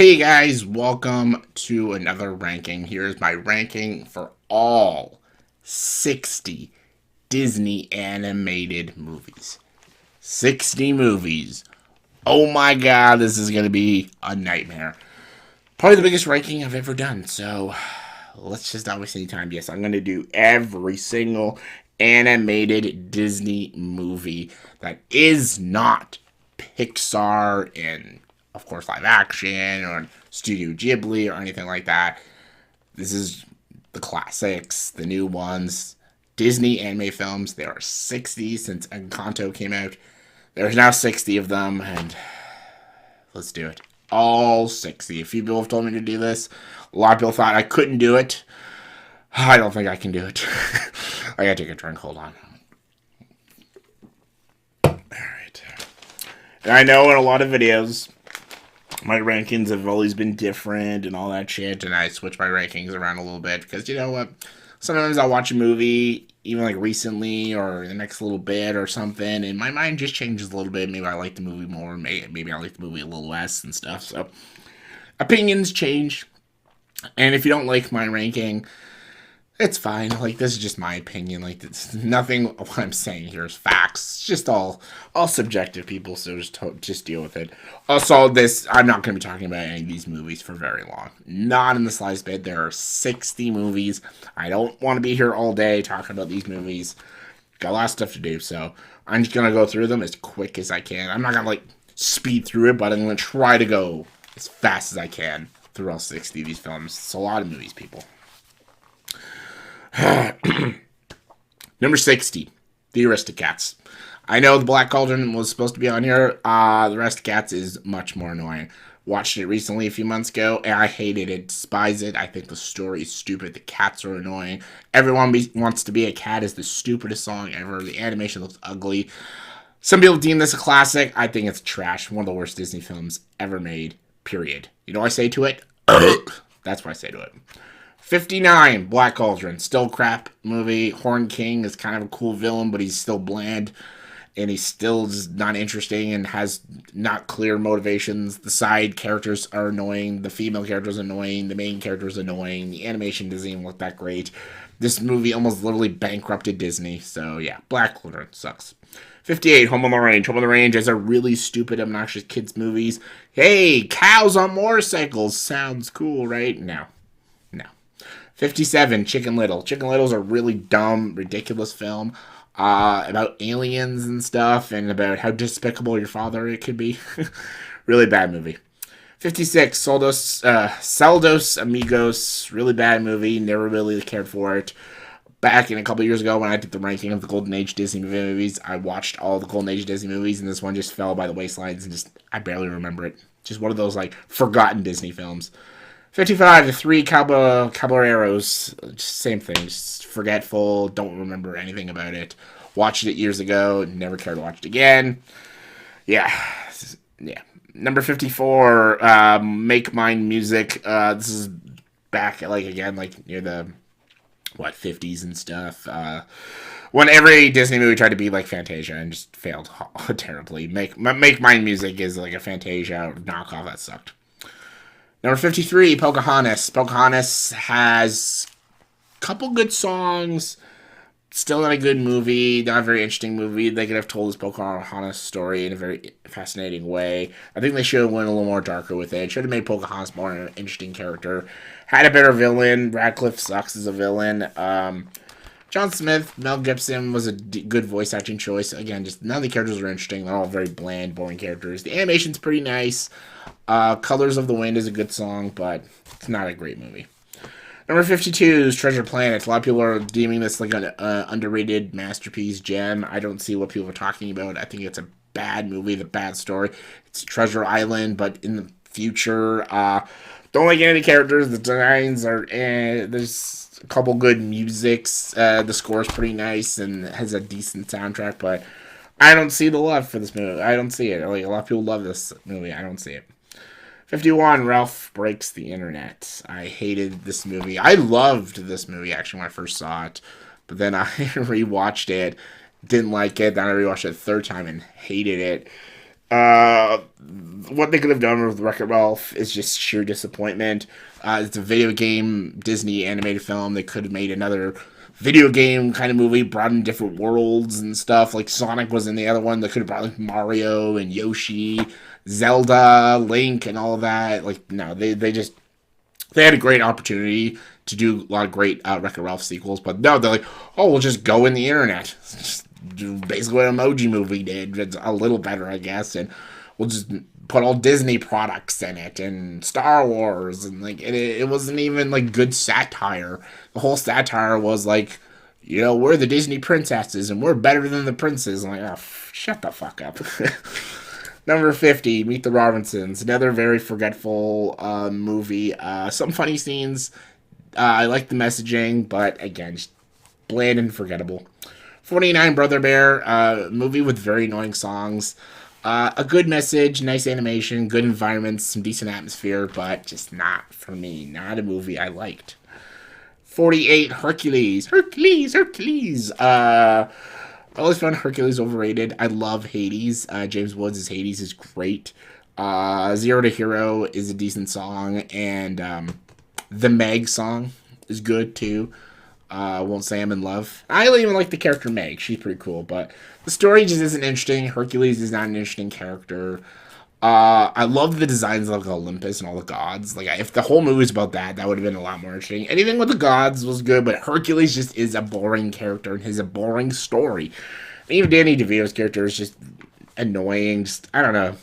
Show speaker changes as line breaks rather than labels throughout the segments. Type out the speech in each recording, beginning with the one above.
Hey guys, welcome to another ranking. Here's my ranking for all 60 Disney animated movies. 60 movies. Oh my god, this is going to be a nightmare. Probably the biggest ranking I've ever done, so let's just not waste any time. Yes, I'm going to do every single animated Disney movie that is not Pixar and, of course, live action or Studio Ghibli or anything like that. This is the classics, the new ones, Disney anime films. There are 60 since Encanto came out. There's now 60 of them, and let's do it. All 60. A few people have told me to do this. A lot of people thought I couldn't do it. I don't think I can do it. I gotta take a drink. Hold on. Alright. And I know in a lot of videos, my rankings have always been different and all that shit, and I switch my rankings around a little bit because you know what? Sometimes I'll watch a movie, even like recently or the next little bit or something, and my mind just changes a little bit. Maybe I like the movie more, maybe I like the movie a little less and stuff. So opinions change, and if you don't like my ranking, it's fine. Like, this is just my opinion. Like, it's nothing. What I'm saying here is facts. It's just all subjective, people. So just deal with it. Also, I'm not going to be talking about any of these movies for very long. Not in the slightest bit. There are 60 movies. I don't want to be here all day talking about these movies. Got a lot of stuff to do. So I'm just going to go through them as quick as I can. I'm not going to like speed through it, but I'm going to try to go as fast as I can through all 60 of these films. It's a lot of movies, people. Number 60, the ARISTOCATS. I know the Black Cauldron was supposed to be on here. The ARISTOCATS is much more annoying. Watched it recently a few months ago, and I hated it, despise it. I think the story is stupid. The cats are annoying. Everyone Wants to Be a Cat is the stupidest song ever. The animation looks ugly. Some people deem this a classic. I think it's trash. One of the worst Disney films ever made, period. You know what I say to it? That's what I say to it. 59, Black Cauldron. Still crap movie. Horn King is kind of a cool villain, but he's still bland. And he's still just not interesting and has not clear motivations. The side characters are annoying. The female characters are annoying. The main character is annoying. The animation doesn't even look that great. This movie almost literally bankrupted Disney. So, yeah, Black Cauldron sucks. 58, Home on the Range. Home on the Range is a really stupid, obnoxious kids' movies. Hey, cows on motorcycles. Sounds cool, right? No. 57, Chicken Little. Chicken Little's a really dumb, ridiculous film about aliens and stuff and about how despicable your father it could be. Really bad movie. 56, Saldos Amigos. Really bad movie. Never really cared for it. Back in a couple years ago when I did the ranking of the Golden Age Disney movies, I watched all the Golden Age Disney movies, and this one just fell by the wayside and I barely remember it. Just one of those, like, forgotten Disney films. 55, the three caballeros. Same thing. Just forgetful. Don't remember anything about it. Watched it years ago. Never cared to watch it again. Yeah. Number 54, Make Mine Music. This is back, like, again, like, near the, 50s and stuff. When every Disney movie tried to be like Fantasia and just failed terribly. Make Mine Music is like a Fantasia knockoff. That sucked. Number 53, Pocahontas. Pocahontas has a couple good songs. Still not a good movie. Not a very interesting movie. They could have told this Pocahontas story in a very fascinating way. I think they should have went a little more darker with it. Should have made Pocahontas more an interesting character. Had a better villain. Radcliffe sucks as a villain. John Smith, Mel Gibson was a good voice acting choice. Again, just none of the characters are interesting. They're all very bland, boring characters. The animation's pretty nice. Colors of the Wind is a good song, but it's not a great movie. Number 52 is Treasure Planet. A lot of people are deeming this like an underrated masterpiece gem. I don't see what people are talking about. I think it's a bad movie, the bad story. It's Treasure Island, but in the future. Don't like any of the characters. The designs are there's a couple good musics. The score is pretty nice and has a decent soundtrack, but I don't see the love for this movie. I don't see it. Like, a lot of people love this movie. I don't see it. 51, Ralph Breaks the Internet. I hated this movie. I loved this movie, actually, when I first saw it. But then I rewatched it, didn't like it. Then I rewatched it a third time and hated it. Uh, what they could have done with Wreck-It Ralph is just sheer disappointment. It's a video game Disney animated film. They could have made another video game kind of movie, brought in different worlds and stuff. Like Sonic was in the other one. They could have brought like Mario and Yoshi, Zelda, Link, and all of that. Like no, they had a great opportunity to do a lot of great Wreck-It Ralph sequels, but no, they're like, oh, we'll just go in the internet. Just do basically what Emoji Movie did. It's a little better, I guess, and we'll just put all Disney products in it and Star Wars, and like it wasn't even like good satire. The whole satire was like, you know, we're the Disney princesses and we're better than the princes. I'm like, oh, shut the fuck up. Number 50, Meet the Robinsons. Another very forgetful movie. Some funny scenes. I like the messaging, but again, just bland and forgettable. 49, Brother Bear. Movie with very annoying songs. A good message, nice animation, good environments, some decent atmosphere, but just not for me. Not a movie I liked. 48, Hercules. Hercules. I always found Hercules overrated. I love Hades. James Woods' Hades is great. Zero to Hero is a decent song, and the Meg song is good too. Won't Say I'm in Love. I even like the character Meg. She's pretty cool, but the story just isn't interesting. Hercules is not an interesting character. I love the designs of Olympus and all the gods. Like, if the whole movie was about that, that would have been a lot more interesting. Anything with the gods was good, but Hercules just is a boring character and has a boring story. And even Danny DeVito's character is just annoying. Just, I don't know.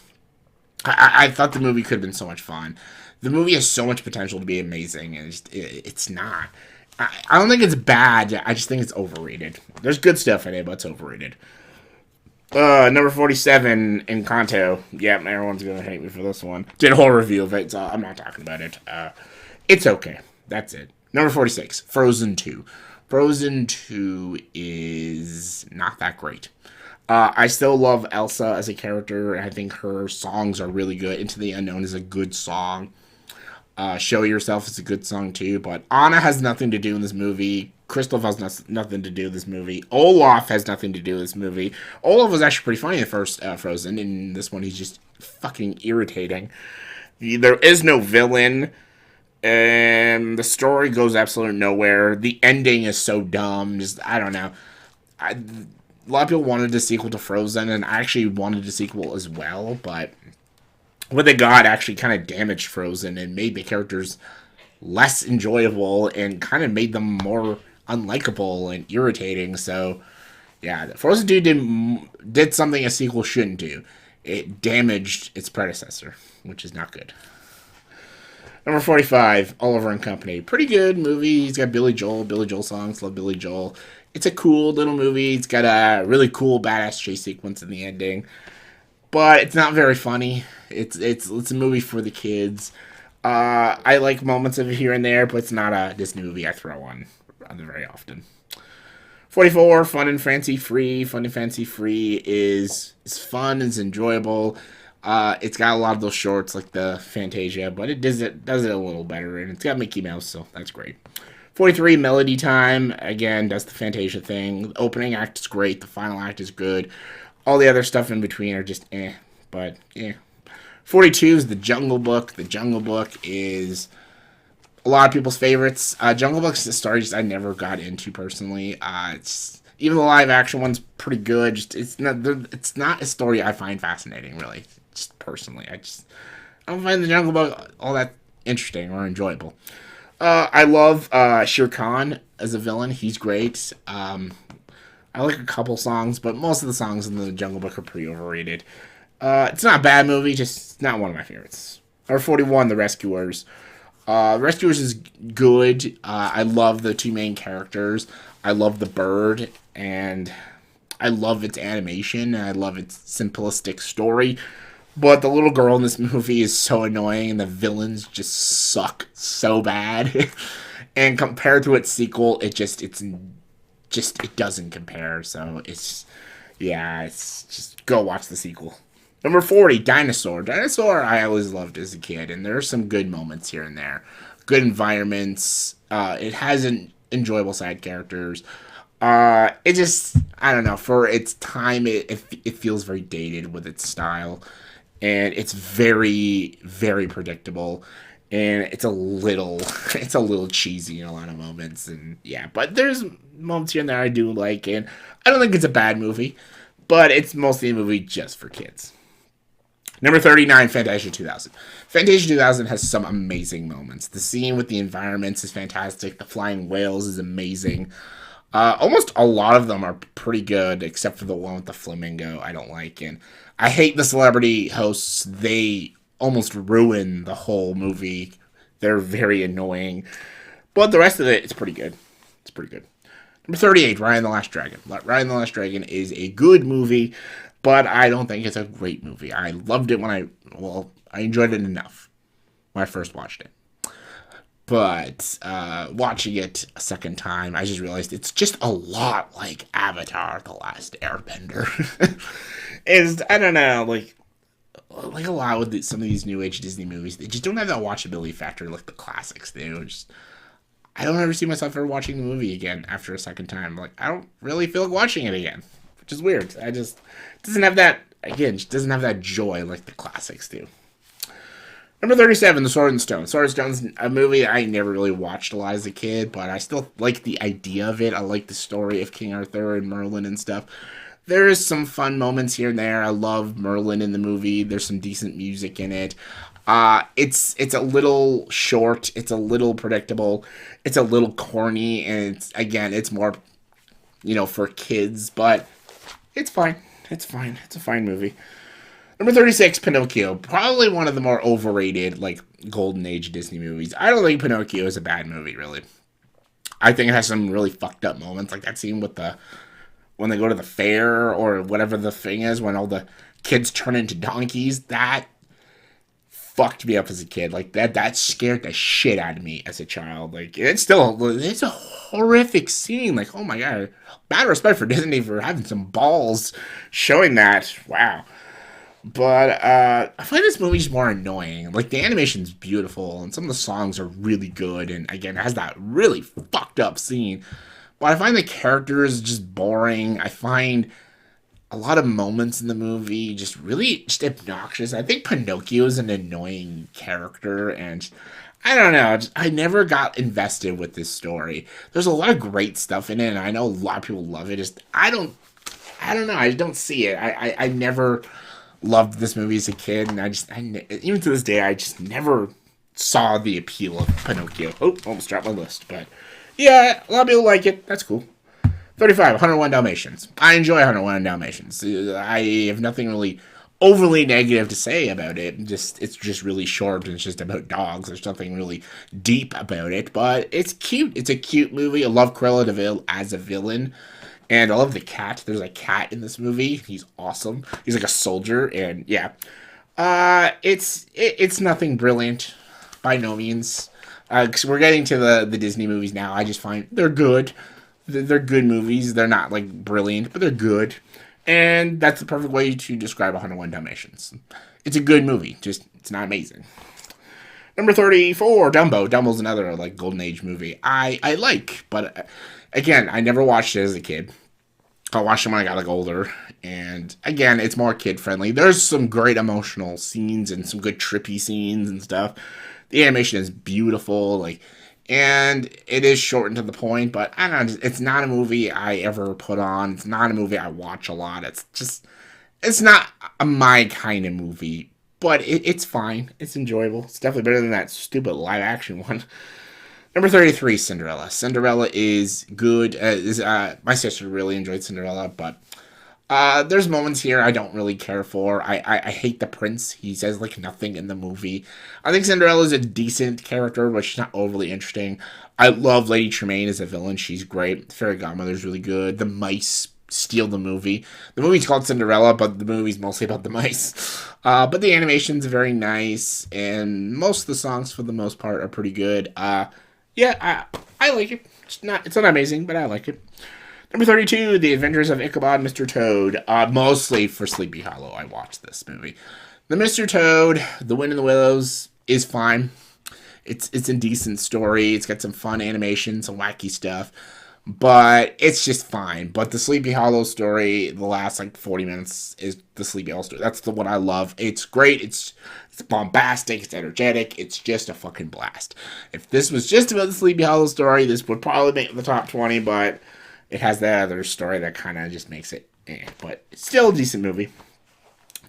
I thought the movie could have been so much fun. The movie has so much potential to be amazing, and it's not. I don't think it's bad. I just think it's overrated. There's good stuff in it, but it's overrated. Number 47, Encanto. Yeah, everyone's gonna hate me for this one. Did a whole review of it, so I'm not talking about it. It's okay. That's it. Number 46, Frozen 2. Frozen 2 is not that great. I still love Elsa as a character, and I think her songs are really good. Into the Unknown is a good song. Show Yourself is a good song too, but Anna has nothing to do in this movie. Kristoff has nothing to do with this movie. Olaf has nothing to do with this movie. Olaf was actually pretty funny in the first Frozen. In this one, he's just fucking irritating. There is no villain. The story goes absolutely nowhere. The ending is so dumb. Just, I don't know. A lot of people wanted a sequel to Frozen, and I actually wanted a sequel as well, but what they got actually kind of damaged Frozen and made the characters less enjoyable and kind of made them more unlikable and irritating. So, yeah, Frozen 2 did something a sequel shouldn't do. It damaged its predecessor, which is not good. Number 45, Oliver and Company. Pretty good movie. It's got Billy Joel songs. Love Billy Joel. It's a cool little movie. It's got a really cool badass chase sequence in the ending. But it's not very funny. It's a movie for the kids. I like moments of it here and there, but it's not a Disney movie I throw on very often. 44, Fun and Fancy Free. Fun and Fancy Free is fun, it's enjoyable. It's got a lot of those shorts like the Fantasia, but it does it a little better, and it's got Mickey Mouse, so that's great. 43, Melody Time. Again, does the Fantasia thing. The opening act is great. The final act is good. All the other stuff in between are just but yeah. 42 is The Jungle Book. The Jungle Book is a lot of people's favorites. Jungle Book's a story I never got into personally. It's even the live action one's pretty good. Just it's not a story I find fascinating really. Just personally, I don't find The Jungle Book all that interesting or enjoyable. I love Shere Khan as a villain. He's great. I like a couple songs, but most of the songs in The Jungle Book are pretty overrated. It's not a bad movie, just not one of my favorites. Number 41, The Rescuers. Rescuers is good. I love the two main characters. I love the bird, and I love its animation, and I love its simplistic story. But the little girl in this movie is so annoying, and the villains just suck so bad. And compared to its sequel, it doesn't compare. So it's just go watch the sequel. Number 40, Dinosaur. Dinosaur I always loved as a kid, and there are some good moments here and there. Good environments. It has enjoyable side characters. It just, I don't know, for its time, it feels very dated with its style, and it's very, very predictable, and it's a little, it's a little cheesy in a lot of moments, and yeah, but there's moments here and there I do like, and I don't think it's a bad movie, but it's mostly a movie just for kids. Number 39, Fantasia 2000. Fantasia 2000 has some amazing moments. The scene with the environments is fantastic. The flying whales is amazing. Almost a lot of them are pretty good, except for the one with the flamingo I don't like. And I hate the celebrity hosts. They almost ruin the whole movie. They're very annoying. But the rest of it is pretty good. It's pretty good. Number 38, Raya and the Last Dragon. Raya and the Last Dragon is a good movie, but I don't think it's a great movie. I loved it I enjoyed it enough when I first watched it. But watching it a second time, I just realized it's just a lot like Avatar: The Last Airbender. I don't know, like a lot with some of these new age Disney movies, they just don't have that watchability factor like the classics do. I don't ever see myself ever watching the movie again after a second time. Like, I don't really feel like watching it again, which is weird. It doesn't have that, again, just doesn't have that joy like the classics do. Number 37, The Sword and Stone. Sword and Stone's a movie I never really watched a lot as a kid, but I still like the idea of it. I like the story of King Arthur and Merlin and stuff. There is some fun moments here and there. I love Merlin in the movie. There's some decent music in it. It's a little short. It's a little predictable. It's a little corny, and it's more, for kids, but it's fine. It's fine. It's a fine movie. Number 36, Pinocchio. Probably one of the more overrated, like, golden age Disney movies. I don't think Pinocchio is a bad movie, really. I think it has some really fucked up moments, like that scene with when they go to the fair, or whatever the thing is, when all the kids turn into donkeys. That fucked me up as a kid. Like, that scared the shit out of me as a child. Like, it's a horrific scene. Like, oh my god. Bad respect for Disney for having some balls showing that. Wow. But I find this movie just more annoying. Like, the animation's beautiful, and some of the songs are really good, and again, it has that really fucked up scene. But I find the characters just boring. I find a lot of moments in the movie just obnoxious. I think Pinocchio is an annoying character, and I don't know. I never got invested with this story. There's a lot of great stuff in it, and I know a lot of people love it. I don't know. I don't see it. I never loved this movie as a kid, and even to this day, I just never saw the appeal of Pinocchio. Oh, almost dropped my list, but yeah, a lot of people like it. That's cool. 35, 101 Dalmatians. I enjoy 101 Dalmatians. I have nothing really overly negative to say about it. It's just really short, and it's just about dogs. There's nothing really deep about it, but it's cute. It's a cute movie. I love Cruella de Vil as a villain. And I love the cat. There's a cat in this movie. He's awesome. He's like a soldier, and yeah. It's nothing brilliant, by no means. Because we're getting to the Disney movies now. I just find they're good. They're good movies. They're not, like, brilliant, but they're good. And that's the perfect way to describe 101 Dalmatians. It's a good movie. Just, it's not amazing. Number 34, Dumbo. Dumbo's another, like, golden age movie I like, but again, I never watched it as a kid. I watched it when I got, like, older, and again, it's more kid friendly. There's some great emotional scenes and some good trippy scenes and stuff. The animation is beautiful, like, and it is short and to the point, but I don't know, it's not a movie I ever put on. It's not a movie I watch a lot. It's not my kind of movie, but it's fine. It's enjoyable. It's definitely better than that stupid live action one. Number 33, Cinderella. Cinderella is good. My sister really enjoyed Cinderella, but there's moments here I don't really care for. I hate the prince. He says, like, nothing in the movie. I think Cinderella's a decent character, but she's not overly interesting. I love Lady Tremaine as a villain. She's great. Fairy Godmother's really good. The mice steal the movie. The movie's called Cinderella, but the movie's mostly about the mice. But the animation's very nice, and most of the songs, for the most part, are pretty good. Yeah, I like it. It's not amazing, but I like it. Number 32, The Adventures of Ichabod and Mr. Toad. Mostly for Sleepy Hollow, I watched this movie. The Mr. Toad, The Wind in the Willows, is fine. It's a decent story. It's got some fun animation, some wacky stuff. but it's just fine. But the Sleepy Hollow story, the last like 40 minutes is the Sleepy Hollow story. That's the one I love. It's great. It's bombastic. It's energetic. It's just a fucking blast. If this was just about the Sleepy Hollow story, this would probably make the top 20. But it has that other story that kind of just makes it. But it's still a decent movie.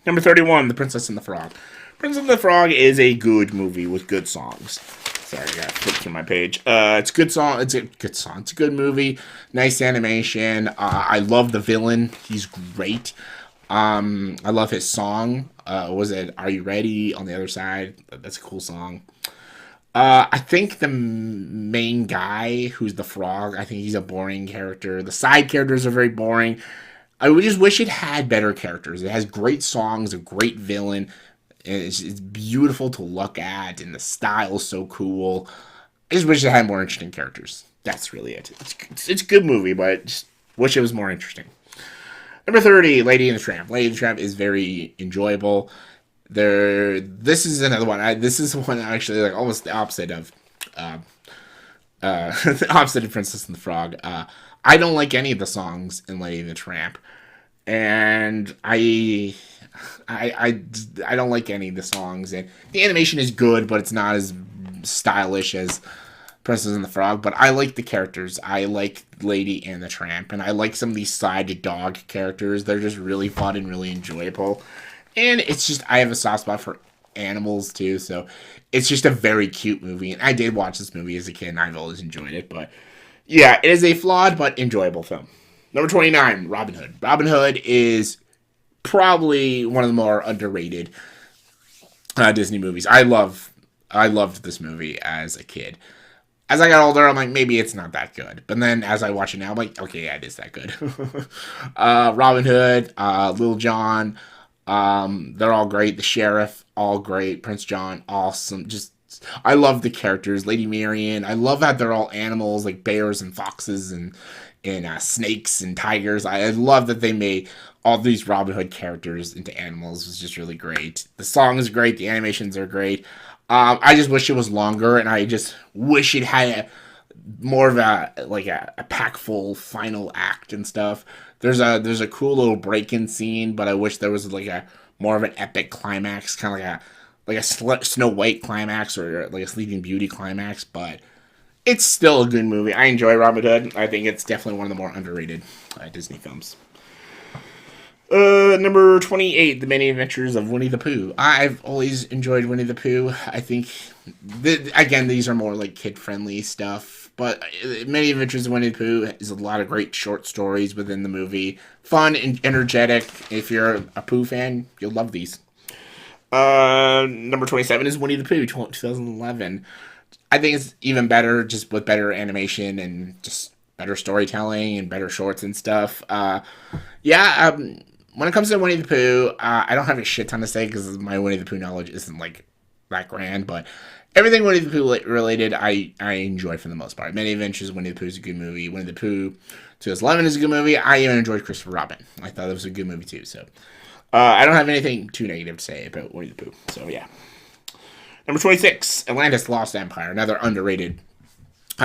Number 31, The Princess and the Frog. Princess and the Frog is a good movie with good songs. Sorry, I got to flip through my page. It's a good song. It's a good song. It's a good movie. Nice animation. I love the villain. He's great. I love his song. Was it Are You Ready? On the Other Side. That's a cool song. I think the main guy, who's the frog, I think he's a boring character. The side characters are very boring. I would just wish it had better characters. It has great songs, a great villain. It's beautiful to look at, and the style is so cool. I just wish it had more interesting characters. That's really it. It's a good movie, but just wish it was more interesting. Number 30, Lady and the Tramp. Lady and the Tramp is very enjoyable. This is another one. This is one actually like almost the opposite of the opposite of Princess and the Frog. I don't like any of the songs in Lady and the Tramp, and I don't like any of the songs. And the animation is good, but it's not as stylish as Princess and the Frog. But I like the characters. I like Lady and the Tramp, and I like some of these side dog characters. They're just really fun and really enjoyable. And it's just, I have a soft spot for animals too, so it's just a very cute movie. And I did watch this movie as a kid, and I've always enjoyed it. But yeah, it is a flawed but enjoyable film. Number 29, Robin Hood. Robin Hood is probably one of the more underrated Disney movies. I loved this movie as a kid. As I got older, I'm like, maybe it's not that good. But then as I watch it now, I'm like, okay, yeah, it is that good. Robin Hood, Little John, they're all great. The Sheriff, all great. Prince John, awesome. Just, I love the characters. Lady Marian, I love how they're all animals, like bears and foxes and snakes and tigers. I love that they made all these Robin Hood characters into animals. It was just really great. The song is great. The animations are great. I just wish it was longer, and I just wish it had more of a packful final act and stuff. There's a cool little break-in scene, but I wish there was like a more of an epic climax, kind of like a Snow White climax or like a Sleeping Beauty climax. But it's still a good movie. I enjoy Robin Hood. I think it's definitely one of the more underrated Disney films. Number 28, The Many Adventures of Winnie the Pooh. I've always enjoyed Winnie the Pooh. I think, again, these are more like kid-friendly stuff. But Many Adventures of Winnie the Pooh is a lot of great short stories within the movie. Fun and energetic. If you're a Pooh fan, you'll love these. Number 27 is Winnie the Pooh, 2011. I think it's even better, just with better animation and just better storytelling and better shorts and stuff. When it comes to Winnie the Pooh, I don't have a shit ton to say because my Winnie the Pooh knowledge isn't like that grand, but everything Winnie the Pooh related, I enjoy for the most part. Many Adventures of Winnie the Pooh is a good movie. Winnie the Pooh 2011 is a good movie. I even enjoyed Christopher Robin. I thought it was a good movie too. So I don't have anything too negative to say about Winnie the Pooh. So yeah. Number 26, Atlantis: Lost Empire, another underrated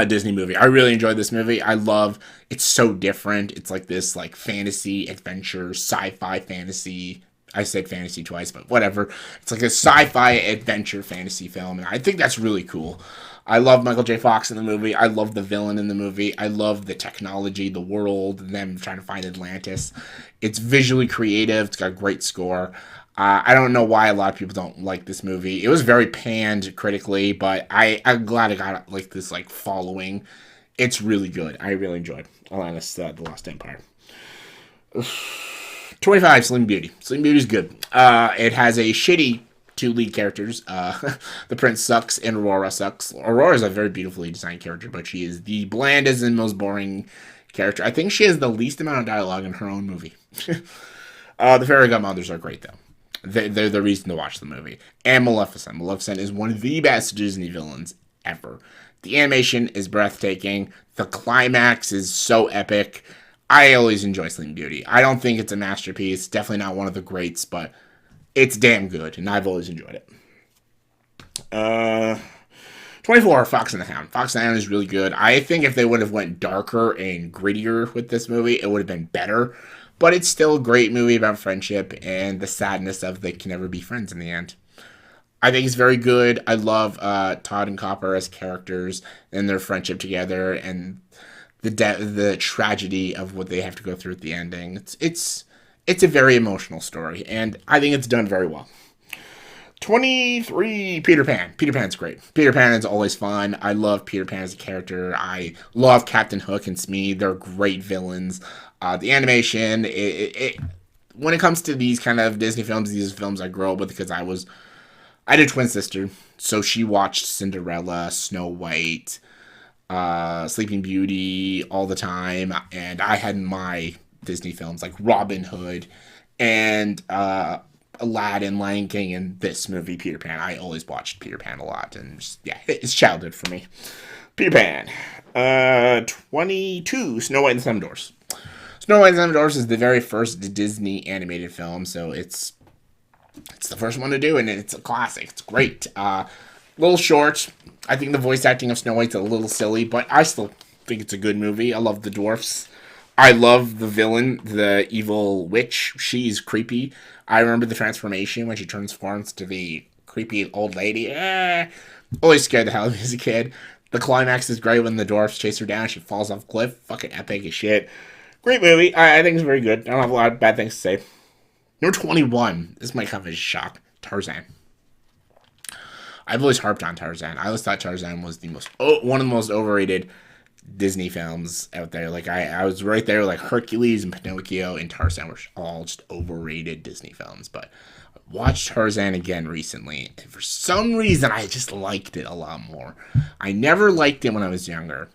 Disney movie. I really enjoyed this movie. It's so different. It's like this like fantasy, adventure, sci-fi fantasy. I said fantasy twice, but whatever. It's like a sci-fi adventure fantasy film, and I think that's really cool. I love Michael J. Fox in the movie. I love the villain in the movie. I love the technology, the world, and them trying to find Atlantis. It's visually creative. It's got a great score. I don't know why a lot of people don't like this movie. It was very panned critically, but I'm glad it got like this like following. It's really good. I really enjoyed Atlantis: The Lost Empire. 25, Sleeping Beauty. Sleeping Beauty is good. It has a shitty two lead characters. The Prince sucks and Aurora sucks. Aurora is a very beautifully designed character, but she is the blandest and most boring character. I think she has the least amount of dialogue in her own movie. The Fairy Godmothers are great, though. They're the reason to watch the movie. And Maleficent. Maleficent is one of the best Disney villains ever. The animation is breathtaking. The climax is so epic. I always enjoy Sleeping Beauty. I don't think it's a masterpiece. Definitely not one of the greats, but it's damn good, and I've always enjoyed it. 24, Fox and the Hound. Fox and the Hound is really good. I think if they would have went darker and grittier with this movie, it would have been better. But it's still a great movie about friendship and the sadness of they can never be friends in the end. I think it's very good. I love Todd and Copper as characters and their friendship together and the tragedy of what they have to go through at the ending. It's a very emotional story, and I think it's done very well. 23, Peter Pan. Peter Pan's great. Peter Pan is always fun. I love Peter Pan as a character. I love Captain Hook and Smee. They're great villains. The animation, when it comes to these kind of Disney films, these films I grew up with because I had a twin sister, so she watched Cinderella, Snow White, Sleeping Beauty all the time, and I had my Disney films like Robin Hood and Aladdin, Lion King, and this movie, Peter Pan. I always watched Peter Pan a lot, and just, yeah, it's childhood for me. Peter Pan. 22, Snow White and the Seven Dwarfs. Snow White and the Seven Dwarfs is the very first Disney animated film, so it's the first one to do, and it's a classic. It's great. Little short. I think the voice acting of Snow White's a little silly, but I still think it's a good movie. I love the dwarfs. I love the villain, the evil witch. She's creepy. I remember the transformation when she transforms to the creepy old lady. Always scared the hell out of me as a kid. The climax is great when the dwarfs chase her down. She falls off a cliff. Fucking epic as shit. Great movie. I think it's very good. I don't have a lot of bad things to say. Number 21. This might come as a shock. Tarzan. I've always harped on Tarzan. I always thought Tarzan was one of the most overrated Disney films out there. Like I was right there, like Hercules and Pinocchio and Tarzan were all just overrated Disney films. But I watched Tarzan again recently, and for some reason I just liked it a lot more. I never liked it when I was younger,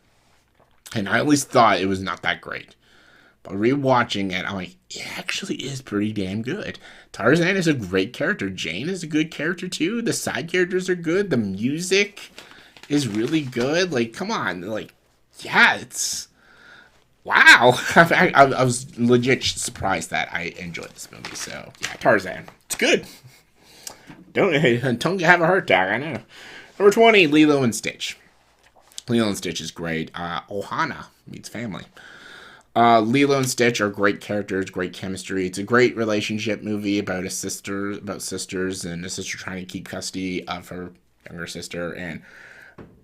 and I always thought it was not that great. But rewatching it, I'm like, it actually is pretty damn good. Tarzan is a great character. Jane is a good character too. The side characters are good. The music is really good. Like, come on, like. Yeah, it's... Wow. I was legit surprised that I enjoyed this movie. So, yeah, Tarzan. It's good. Don't have a heart attack, I know. Number 20, Lilo and Stitch. Lilo and Stitch is great. Ohana meets family. Lilo and Stitch are great characters, great chemistry. It's a great relationship movie about sisters, and a sister trying to keep custody of her younger sister, and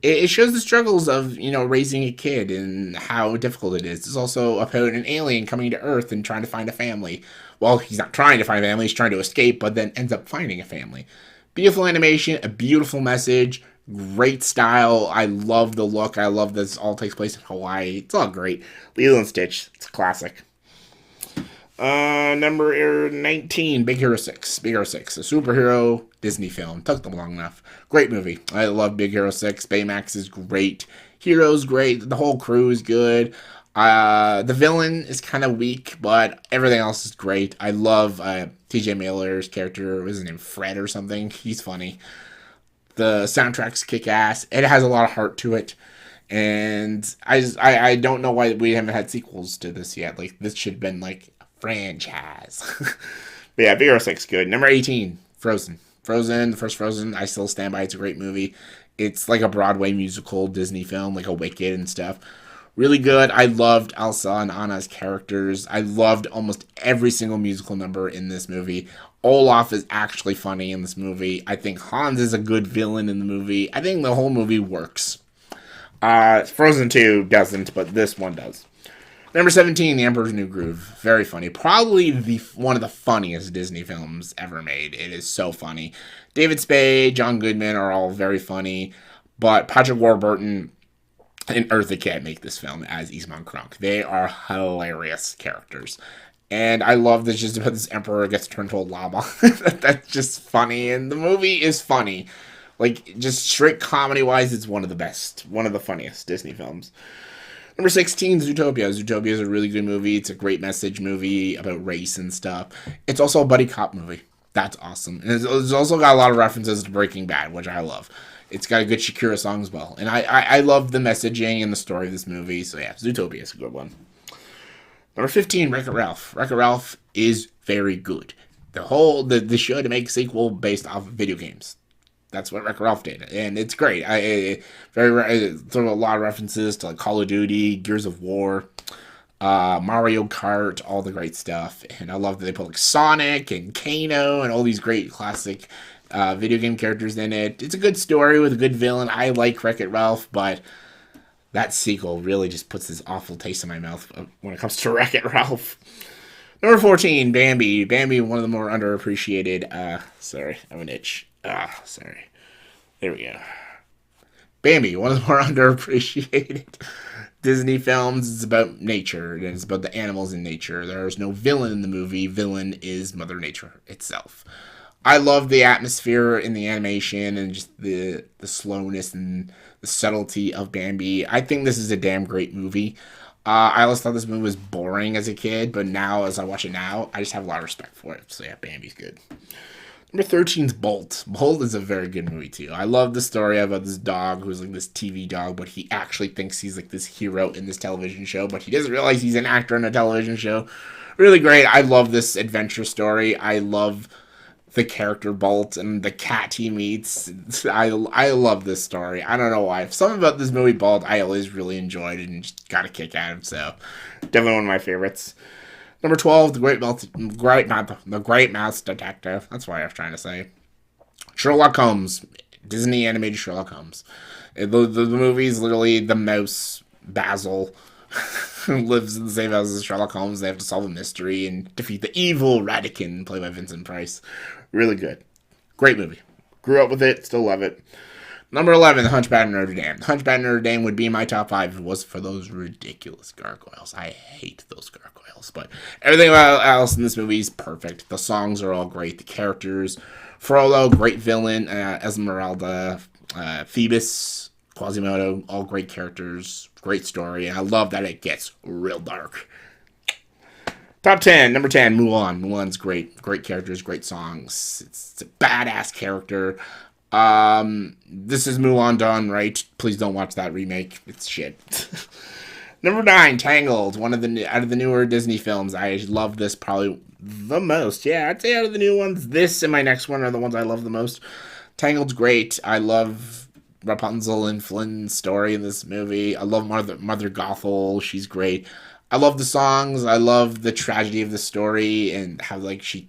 it shows the struggles of, raising a kid and how difficult it is. It's also about an alien coming to Earth and trying to find a family. Well, he's not trying to find a family, he's trying to escape, but then ends up finding a family. Beautiful animation, a beautiful message, great style. I love the look. I love this all takes place in Hawaii. It's all great. Lilo and Stitch, it's a classic. Number 19, Big Hero 6. Big Hero 6, a superhero Disney film. Took them long enough. Great movie. I love Big Hero 6. Baymax is great. Hero's great. The whole crew is good. The villain is kind of weak, but everything else is great. I love TJ Miller's character. What was his name? Fred or something. He's funny. The soundtrack's kick-ass. It has a lot of heart to it. And I don't know why we haven't had sequels to this yet. Like, this should have been, like, franchise. But yeah, Big Hero 6, good. Number 18, Frozen. Frozen, the first Frozen, I still stand by. It's a great movie. It's like a Broadway musical Disney film, like a Wicked and stuff. Really good. I loved Elsa and Anna's characters. I loved almost every single musical number in this movie. Olaf is actually funny in this movie. I think Hans is a good villain in the movie. I think the whole movie works. Frozen 2 doesn't, but this one does. Number 17, The Emperor's New Groove. Very funny. Probably one of the funniest Disney films ever made. It is so funny. David Spade, John Goodman are all very funny. But Patrick Warburton and Eartha Kitt make this film as Isman Kronk. They are hilarious characters. And I love this just about this emperor gets turned to a llama. That's just funny. And the movie is funny. Like, just straight comedy-wise, it's one of the best. One of the funniest Disney films. Number 16, Zootopia. Zootopia is a really good movie. It's a great message movie about race and stuff. It's also a buddy cop movie. That's awesome. And it's also got a lot of references to Breaking Bad, which I love. It's got a good Shakira song as well. And I love the messaging and the story of this movie. So yeah, Zootopia is a good one. Number 15, Wreck-It Ralph. Wreck-It Ralph is very good. The show to make a sequel based off of video games. That's what Wreck-It Ralph did, and it's great. I throw a lot of references to like Call of Duty, Gears of War, Mario Kart, all the great stuff. And I love that they put like Sonic and Kano and all these great classic video game characters in it. It's a good story with a good villain. I like Wreck-It Ralph, but that sequel really just puts this awful taste in my mouth when it comes to Wreck-It Ralph. Number 14, Bambi. Bambi, one of the more underappreciated. Sorry, I have an itch. Sorry. There we go. Bambi, one of the more underappreciated Disney films. It's about nature, and it's about the animals in nature. There's no villain in the movie. Villain is Mother Nature itself. I love the atmosphere in the animation and just the slowness and the subtlety of Bambi. I think this is a damn great movie. I always thought this movie was boring as a kid, but now, as I watch it now, I just have a lot of respect for it. So yeah, Bambi's good. Number 13 is Bolt. Bolt is a very good movie too. I love the story about this dog who's like this TV dog, but he actually thinks he's like this hero in this television show, but he doesn't realize he's an actor in a television show. Really great. I love this adventure story. I love the character Bolt and the cat he meets. I love this story. I don't know why. Something about this movie Bolt I always really enjoyed and just got a kick out of. So definitely one of my favorites. Number 12, the Great Mouse Detective. That's what I was trying to say. Sherlock Holmes, Disney animated Sherlock Holmes. The movie is literally the mouse Basil lives in the same house as Sherlock Holmes. They have to solve a mystery and defeat the evil Ratican, played by Vincent Price. Really good. Great movie. Grew up with it, still love it. Number 11, The Hunchback of Notre Dame. The Hunchback of Notre Dame would be in my top 5 if it was for those ridiculous gargoyles. I hate those gargoyles, but everything else in this movie is perfect. The songs are all great. The characters, Frollo, great villain, Esmeralda, Phoebus, Quasimodo, all great characters, great story, and I love that it gets real dark. Top 10, number 10, Mulan. Mulan's great. Great characters, great songs. It's a badass character. This is Mulan done right. Please don't watch that remake. It's shit. Number 9, Tangled. One of the out of the newer Disney films. I love this probably the most. Yeah, I'd say out of the new ones, this and my next one are the ones I love the most. Tangled's great. I love Rapunzel and Flynn's story in this movie. I love Mother Gothel. She's great. I love the songs. I love the tragedy of the story and how like she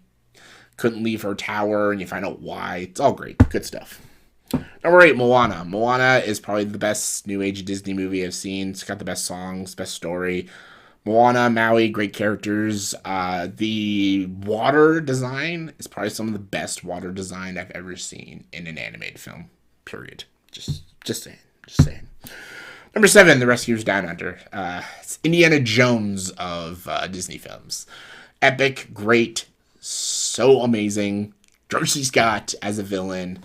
couldn't leave her tower and you find out why. It's all great. Good stuff. Number 8, Moana. Moana is probably the best new age Disney movie I've seen. It's got the best songs, best story. Moana, Maui, great characters. The water design is probably some of the best water design I've ever seen in an animated film. Period. Just saying. Number 7, The Rescuers Down Under. It's Indiana Jones of Disney films. Epic, great, so amazing. George C. Scott as a villain.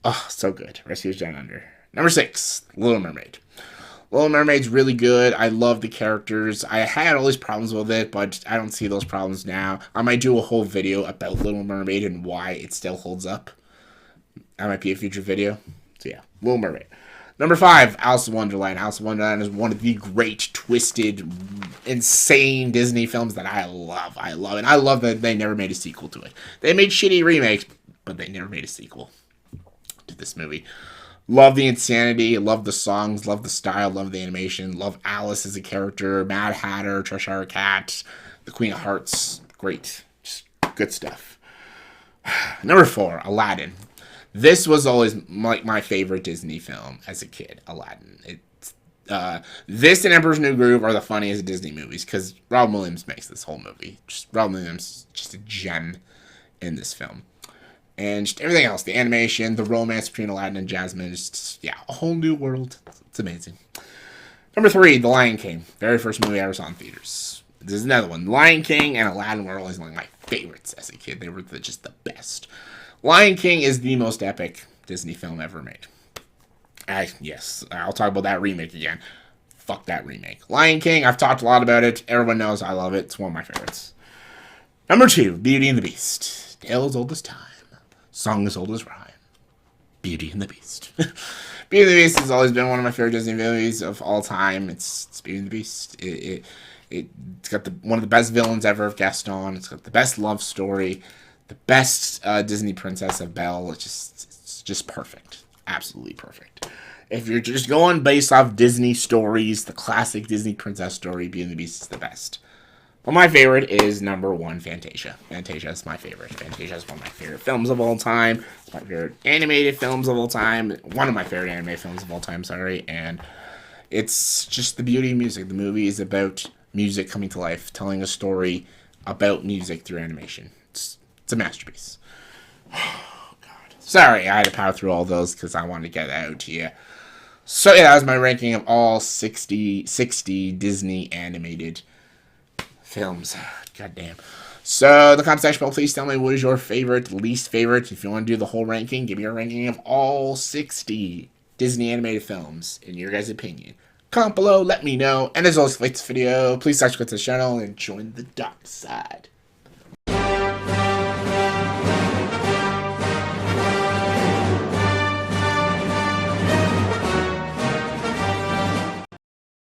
Oh, so good. Rescuers Down Under. Number 6, Little Mermaid. Little Mermaid's really good. I love the characters. I had all these problems with it, but I don't see those problems now. I might do a whole video about Little Mermaid and why it still holds up. That might be a future video. So yeah, Little Mermaid. Number 5, Alice in Wonderland. Alice in Wonderland is one of the great, twisted, insane Disney films that I love. And I love that they never made a sequel to it. They made shitty remakes, but they never made a sequel to this movie. Love the insanity, love the songs, love the style, love the animation, love Alice as a character, Mad Hatter, Cheshire Cat, the Queen of Hearts. Great. Just good stuff. Number 4, Aladdin. This was always like my favorite Disney film as a kid, Aladdin. It's this and Emperor's New Groove are the funniest Disney movies because Robin Williams makes this whole movie. Robin Williams is just a gem in this film. And just everything else, the animation, the romance between Aladdin and Jasmine, just, yeah, a whole new world. It's amazing. Number 3, The Lion King. Very first movie I ever saw in theaters. This is another one. Lion King and Aladdin were always one of my favorites as a kid. They were just the best. Lion King is the most epic Disney film ever made. Yes, I'll talk about that remake again. Fuck that remake. Lion King, I've talked a lot about it. Everyone knows I love it. It's one of my favorites. Number 2, Beauty and the Beast. Tale as old as time. Song as old as rhyme. Beauty and the Beast. Beauty and the Beast has always been one of my favorite Disney movies of all time. It's Beauty and the Beast. It's got one of the best villains ever of Gaston. It's got the best love story. The best Disney princess of Belle. It's It's just perfect. Absolutely perfect. If you're just going based off Disney stories, the classic Disney princess story, Beauty and the Beast is the best. But my favorite is number 1, Fantasia. Fantasia is my favorite. Fantasia is one of my favorite films of all time. It's my favorite animated films of all time. One of my favorite animated films of all time, sorry. And it's just the beauty of music. The movie is about music coming to life, telling a story about music through animation. It's a masterpiece. Oh, God. Sorry, I had to power through all those because I wanted to get that out to you. So, yeah, that was my ranking of all 60 Disney animated films. God damn. So, the comment section below, please tell me what is your favorite, least favorite. If you want to do the whole ranking, give me a ranking of all 60 Disney animated films, in your guys' opinion. Comment below, let me know. And as always, if you like this video, please subscribe to the channel and join the dark side.